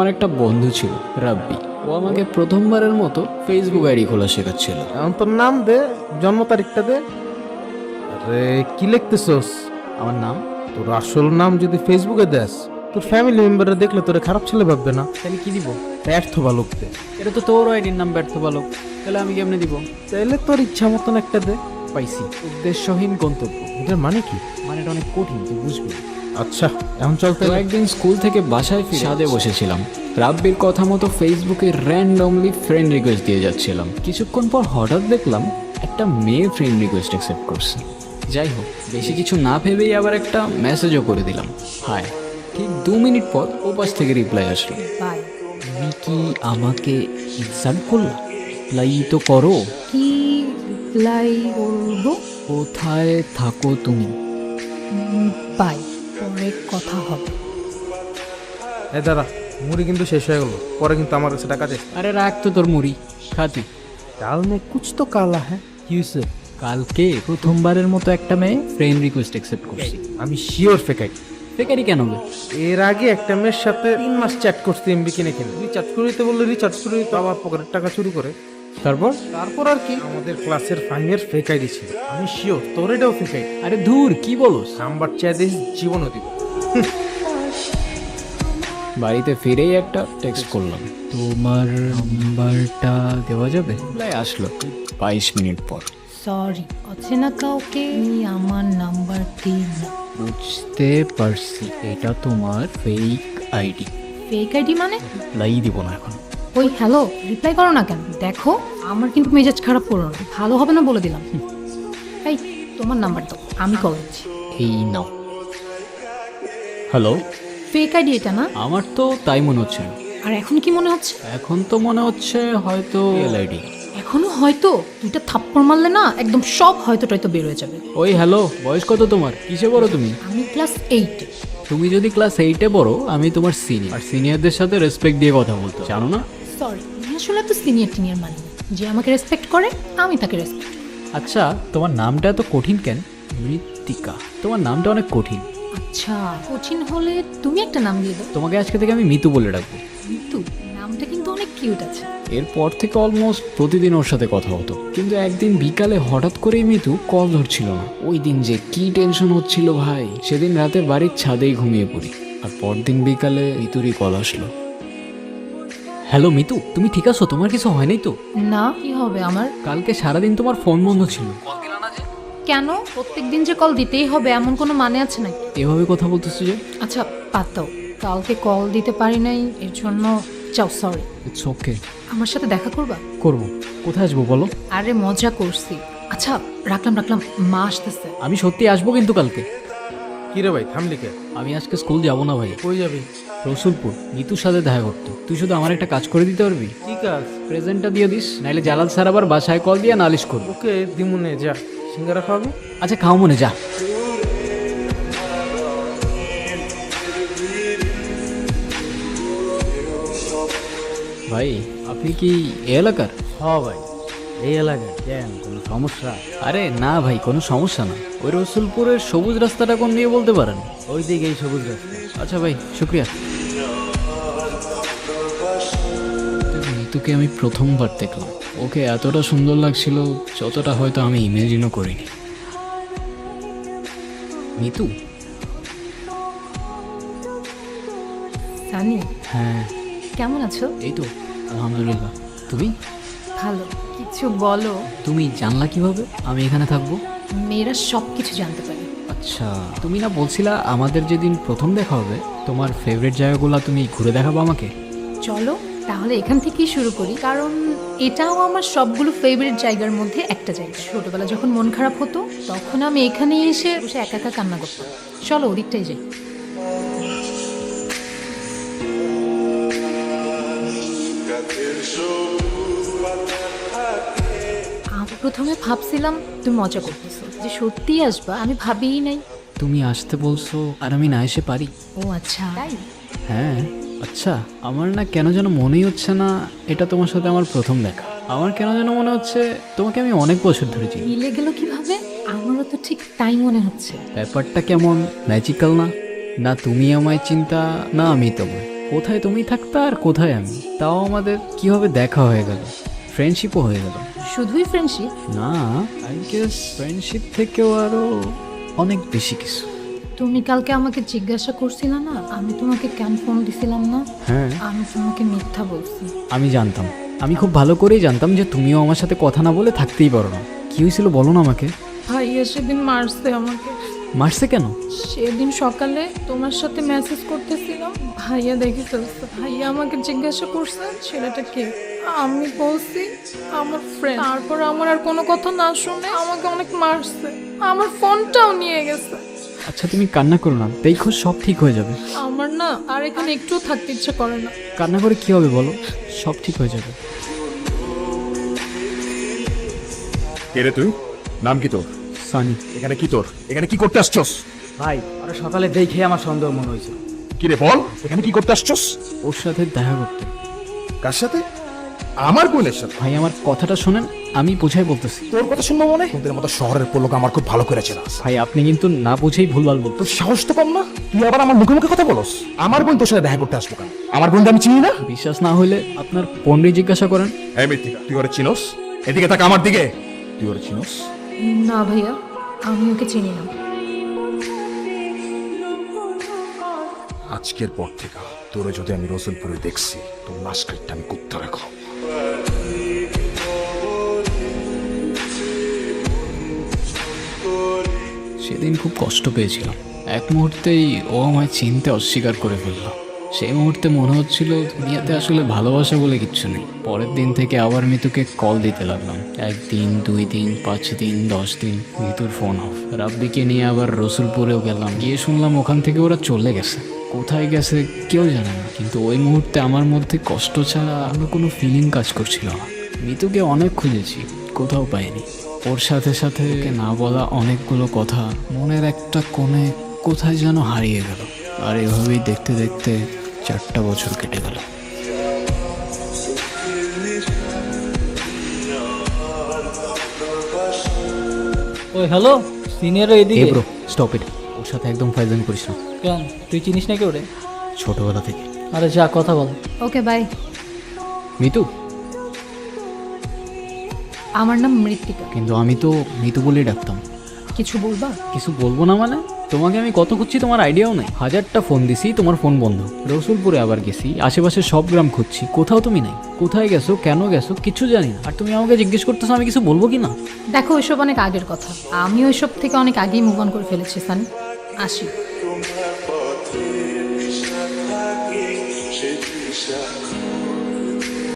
আমার একটা বন্ধু ছিল রাব্বি। ও আমাকে প্রথমবারের মতো ফেসবুক আইডি খোলা শেখাচ্ছিল। এখন তোর নাম দে, জন্ম তারিখটা দে। আরে কি লিখতেছস? আমার নাম? তোর আসল নাম যদি ফেসবুকে দেস, তোর ফ্যামিলি মেম্বাররা দেখলে তোরে খারাপ ছেলে ভাববে না? তাহলে কি দিব? ব্যর্থ বালক দে। এটা তো তোর আইডির নাম ব্যর্থ বালক, তাহলে আমি কেমনে দিব? তাইলে তোর ইচ্ছা মতন একটা দে। পাইছি, উদ্দেশ্যহীন গন্তব্য। এটার মানে কি? মানে এটা অনেক কঠিন, তুই বুঝবি। আচ্ছা এখন চল তো একদিন স্কুল থেকে বাসায় ফিরে ছাদে বসেছিলাম, রাব্বির কথা মতো ফেসবুকে র্যান্ডমলি ফ্রেন্ড রিকোয়েস্ট দিয়ে যাচ্ছিলাম। কিছুক্ষণ পর হঠাৎ দেখলাম একটা মেয়ে ফ্রেন্ড রিকোয়েস্ট অ্যাকসেপ্ট করছে। যাই হোক, বেশি কিছু না ভেবেই আবার একটা মেসেজও করে দিলাম, হাই। ঠিক 2 মিনিট পর ও পাশ থেকে রিপ্লাই আসলো, বাই। তুমি কি আমাকে ইনসাল্ট করলা? রিপ্লাই তো করো। কি রিপ্লাই করবো? কোথায় থাকো তুমি? বাই, পরে কথা হবে। এই দাঁড়া, মুড়ি কিন্তু শেষ হয়ে গেল, পরে কিন্তু আমার কাছে টাকা দে। আরে রাখ তো তোর মুড়ি, খাতি। কাল মে কুছ তো কালা হ্যাঁ, কি হয়েছে? কালকে প্রথমবারের মতো একটা মেয়ে ফ্রেন্ড রিকোয়েস্ট অ্যাকসেপ্ট করছি। আমি শিওর ফেকাই। বেকারি কেন বে? এর আগে একটা মেয়ের সাথে 3 মাস চ্যাট করতে এমবি কিনে কিনে রিচার্জ করে দিতে বললে রিচার্জ করে দিতে, আবার পকেটের টাকা চুরি করে। তারপর? তারপর আর কি, আমাদের ক্লাসের ফাইনের ফেকাই দিছিল। আমি শিওর তোর এটাও ফেকাই। আরে ধুর, কি বলোস? নাম্বার চাই দিস, জীবনও দিব। বাড়িতে ফিরেই একটা টেক্সট করলাম, তোমার নাম্বারটা দেওয়া যাবে? আসলো 22 মিনিট পর। সরি, অচেনা কাউকে আমার নাম্বার দিন না। বুঝতে পারছি, এটা তোমার ফেক আইডি। ফেক আইডি মানে? লাই দিব না এখন। ওই হ্যালো, রিপ্লাই করো না কেন? দেখো আমার কিন্তু মেজাজ খারাপ করো না, ভালো হবে না বলে দিলাম। এই তোমার নাম্বার দাও, আমি কল দিচ্ছি। এই নাও। হ্যালো, ফেক আইডি এটা না? আমার তো তাই মনে হচ্ছিল। আর এখন কি মনে হচ্ছে? এখন তো মনে হচ্ছে হয়তো রিয়েল আইডি। এখনো হয়তো? দুইটা থাপ্পড় মারলে না একদম সব হয়তো টয়তো বের হয়ে যাবে। ওই হ্যালো, বয়স কত তোমার? কিসে পড়ো তুমি? আমি ক্লাস 8। তুমি যদি ক্লাস 8-এ পড়ো, আমি তোমার সিনিয়র। আর সিনিয়রদের সাথে রেসপেক্ট দিয়ে কথা বলতে হয়, জানো না? সরি, আমি আসলে তো সিনিয়র টিনিয়র মানি না। যে আমাকে রেসপেক্ট করে আমি তাকে রেসপেক্ট। আচ্ছা, তোমার নামটা এত কঠিন কেন? মৃত্তিকা, তোমার নামটা অনেক কঠিন। আচ্ছা, কোচিন হলে তুমি একটা নাম দিয়ে দাও। তোমাকে আজকে থেকে আমি মিতু বলে ডাকবো। কিন্তু নামটা কিন্তু অনেক কিউট আছে। এরপর থেকে অলমোস্ট প্রতিদিন ওর সাথে কথা হতো, কিন্তু একদিন বিকালে হঠাৎ করেই মিতু কল ধরছিল না। ওই দিন যে কি টেনশন হচ্ছিল ভাই, সেদিন রাতে বাড়ির ছাদেই ঘুমিয়ে পড়ি। আর পরদিন বিকালে মিতুরই কল আসলো। হ্যালো মিতু, তুমি ঠিক আছো? তোমার কিছু হয় নাই তো? না, কি হবে আমার? কালকে সারাদিন তোমার ফোন বন্ধ ছিল। কেন প্রত্যেকদিন যে কল দিতেই হবে এমন কোনো মানে আছে নাকি? এভাবে কথা বলতেছো যে? আচ্ছা বাদ দাও, কালকে কল দিতে পারি নাই এর জন্য চাও সরি। It's okay. আমার সাথে দেখা করবা? করবো। কোথায় আসবো বলো? আরে মজা করছি। আচ্ছা রাখলাম রাখলাম, মা আসতেছে। আমি সত্যি আসবো কিন্তু কালকে। কি রে ভাই, থামলি কে? আমি আজকে স্কুল যাব না ভাই। কই যাবি? রসুলপুর, মিতুর সাথে দেখা করতে। তুই শুধু আমার একটা কাজ করে দিতে পারবি? কি কাজ? প্রেজেন্টটা দিয়ে দিস, নাইলে জালাল স্যার আবার বাসায় কল দিয়ে নালিশ করবো। ওকে দিমুনে, যা সিঙ্গারা খাওয়াবি। আচ্ছা খাও মনে, যা। ভাই, আপনি কি এ এলাকার? হ্যাঁ ভাই, এই এলাকায় কেন কোনো সমস্যা? আরে না ভাই, কোনো সমস্যা না। ওই রসুলপুরের সবুজ রাস্তাটা কোন দিয়ে বলতে পারেন? ওই দিকেই সবুজ রাস্তা। আচ্ছা ভাই, শুক্রিয়া। মিতুকে আমি প্রথমবার দেখলাম, ওকে এতটা সুন্দর লাগছিল যতটা হয়তো আমি ইমেজিনও করিনি। মিতু? সানি, হ্যাঁ। কেমন আছো? এই তো আলহামদুলিল্লাহ। তুমি? ভালো। কিছু বলো। তুমি জানলা কিভাবে আমি এখানে থাকবো? মেয়েরা সব কিছু জানতে পারে। আচ্ছা, তুমি না বলছিলা আমাদের যেদিন প্রথম দেখা হবে তোমার ফেভারিট জায়গাগুলো তুমি ঘুরে দেখাবো আমাকে? চলো তাহলে এখান থেকেই শুরু করি, কারণ এটাও আমার সবগুলো ফেভারিট জায়গার মধ্যে একটা জায়গা। ছোটবেলা যখন মন খারাপ হতো তখন আমি এখানে এসে বসে একা একা কান্না করতাম। চলো ওদিকটাই যাই। আমি প্রথমে ভাবছিলাম তুমি মজা করতেছো, যে সত্যিই আসবা আমি ভাবিই নাই। তুমি আসতে বলছো আর আমি না এসে পারি? ও আচ্ছা তাই? হ্যাঁ। আচ্ছা, আমার না কেন যেন মনেই হচ্ছে না এটা তোমার সাথে আমার প্রথম দেখা। আমার কেন যেন মনে হচ্ছে তোমাকে আমি অনেক বছর ধরে চিনি। মিলে গেল কিভাবে? আমারও তো ঠিক তাই মনে হচ্ছে। ব্যাপারটা কেমন ম্যাজিক্যাল না? না তুমি আমায় চিন্তা, না আমি তোমায়। কোথায় তুমি থাকতা আর কোথায় আমি, তাও আমাদের কিভাবে দেখা হয়ে গেল, ফ্রেন্ডশিপও হয়ে গেল। শুধুই ফ্রেন্ডশিপ? না, আই গেস ফ্রেন্ডশিপ থেকেও আরো অনেক বেশি কিছু। তুমি কালকে আমাকে জিজ্ঞাসা করছিলে না আমি তোমাকে কেন ফোন দিছিলাম না? হ্যাঁ, আমি তোমাকে মিথ্যা বলছি। আমি জানতাম, আমি খুব ভালো করেই জানতাম যে তুমিও আমার সাথে কথা না বলে থাকতেই পারো না। কি হয়েছিল বলো না আমাকে। ভাইয়া সেদিন মারছে আমাকে। মারছে কেন? সেদিন সকালে তোমার সাথে মেসেজ করতেছিলাম, ভাইয়া দেখে ফেলছে। ভাইয়া আমাকে জিজ্ঞাসা করছে ছেলেটা কে, আমি বলছি আমার ফ্রেন্ড। তারপর আমার আর কোনো কথা না শুনে আমাকে অনেক মারছে, আমার ফোনটাও নিয়ে গেছে। আচ্ছা তুমি কান্না করো না, দেখো সব ঠিক হয়ে যাবে। আমার না আর এখানে একটুও থাকতে ইচ্ছে করে না। কান্না করে কি হবে বলো, সব ঠিক হয়ে যাবে। কে রে তুই? নাম কি তোর? সানি। এখানে কি তোর? এখানে কি করতে আসছস? ভাই ওরা সকালে দেখে আমার সন্দেহ মনে হয়েছে। কি রে বল, এখানে কি করতে আসছস? ওর সাথে দেখা করতে। কার সাথে? আমার বোনের সাথে? ভাই আমার কথাটা শোনেন, আমি বুঝাই বলতেছি। তোর কথা শুনবো মনে? তোদের মতো শহরের পোলোক আমার খুব ভালো করে চেনা। ভাই আপনি কিন্তু না বুঝেই ভুলভাল বলতো। তোর সাহস তো কম না, তুই আবার আমার মুখে মুখে কথা বলস। আমার বোন তোর সাথে দেখা করতে আসবো কেন? আমার বোনকে আমি চিনি না? বিশ্বাস না হলে আপনার পন্ডিত জিজ্ঞাসা করেন। এই মৃত্তিকা, তুই ওরে চিনোস? এদিকে তাক আমার দিকে। তুই ওরে চিনোস? না ভাইয়া, আমি ওকে চিনি না। আজকের পর থেকে তোরে যদি আমি রসুলপুরে দেখছি, তোর লাশ কাটটা আমি কুত্তা রাখো। সেদিন খুব কষ্ট পেয়েছিলাম। এক মুহূর্তেই ও আমায় চিনতে অস্বীকার করে ফেললো। সেই মুহূর্তে মনে হচ্ছিল দুনিয়াতে আসলে ভালোবাসা বলে কিচ্ছু নেই। পরের দিন থেকে আবার মিতুকে কল দিতে লাগলাম। 1 দিন 2 দিন 5 দিন 10 দিন, মিতুর ফোন অফ। রাব্বিকে নিয়ে আবার রসুলপুরেও গেলাম, গিয়ে শুনলাম ওখান থেকে ওরা চলে গেছে। কোথায় গেছে কেউ জানে না, কিন্তু ওই মুহূর্তে আমার মধ্যে কষ্ট ছাড়া অন্য কোনো ফিলিং কাজ করছিল না। মিতুকে অনেক খুঁজেছি, কোথাও পাইনি। ওর সাথে সাথে ওকে না বলা অনেকগুলো কথা মনের একটা কোণে কোথায় যেন হারিয়ে গেল। আর এভাবেই দেখতে দেখতে 4টা বছর কেটে গেল। ওই হ্যালো, সিনিয়র এ এদিকে। ব্রো স্টপ ইট, ওর সাথে একদম ফাইজলামি করিস না। কেন, তুই চিনিস নাকি ওরে? ছোটবেলা থেকে। আরে যা, কথা বল। Okay bye. মিতু, আমার নাম মৃত্তিকা। কিন্তু আমি তো মিতু বলেই ডাকতাম। কিছু বলবা? কিছু বলবো না মানে? তোমাকে আমি কত খুঁজছি তোমার আইডিয়াও নেই। 1000টা ফোন দিছি, তোমার ফোন বন্ধ। রসুলপুরে আবার গেছি, আশেপাশে সব গ্রাম খুঁজছি, কোথাও তুমি নাই। কোথায় গেছো, কেন গেছো, কিছু জানি না। আর তুমি আমাকে জিজ্ঞেস করতেছো আমি কিছু বলবো কি না? দেখো ওইসব অনেক আগের কথা, আমি ওইসব থেকে অনেক আগেই মুভ অন করে ফেলেছি সানি। আসি। তোমার পথে দিশা থাকে সে দিশা